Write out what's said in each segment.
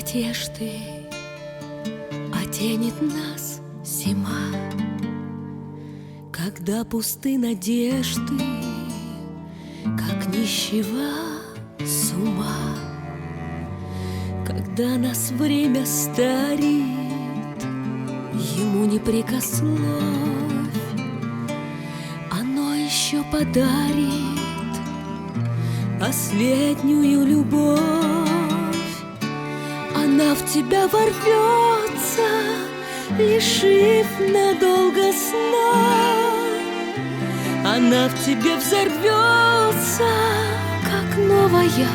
надежды оденет нас зима, когда пусты надежды, как нищего с ума, когда нас время старит, ему не прикословь, оно еще подарит последнюю любовь. Она в тебя ворвется, лишив надолго сна. Она в тебе взорвется, как новая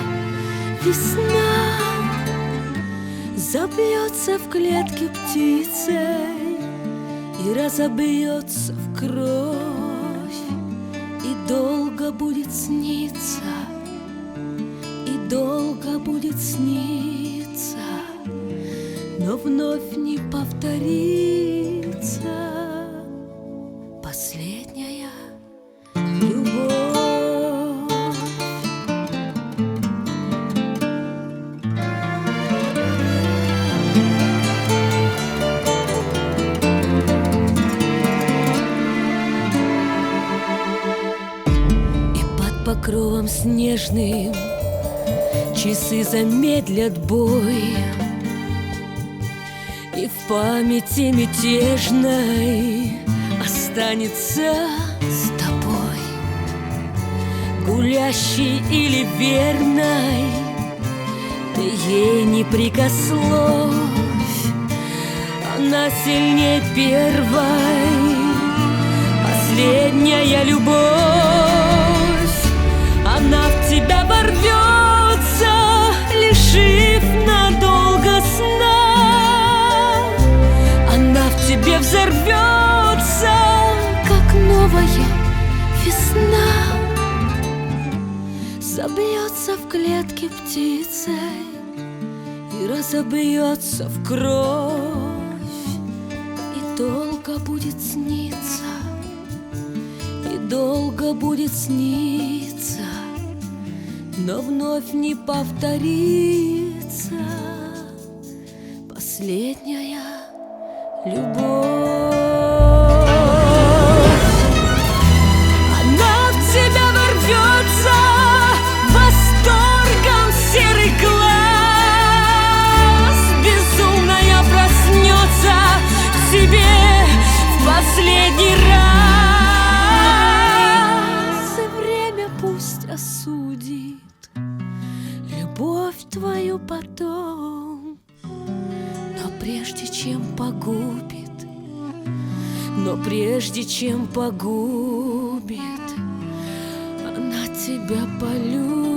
весна. Забьется в клетке птицей и разобьется в кровь, и долго будет сниться, и долго будет сниться, но вновь не повторится последняя любовь. И под покровом снежным часы замедлят бой, и в памяти мятежной останется с тобой, гулящей или верной, ты ей не прикословь. Она сильнее первой, последняя любовь. Она в тебя ворвется, лишив надолго сна. Она в тебе взорвется, как новая весна. Забьется в клетке птицей и разобьется в кровь, и долго будет сниться, и долго будет сниться, но вновь не повторится последняя любовь. Она в тебя ворвется восторгом серый глаз, безумная проснется к себе в последний раз. И время пусть осудит любовь твою потом, но прежде чем погубит, она тебя полюбит.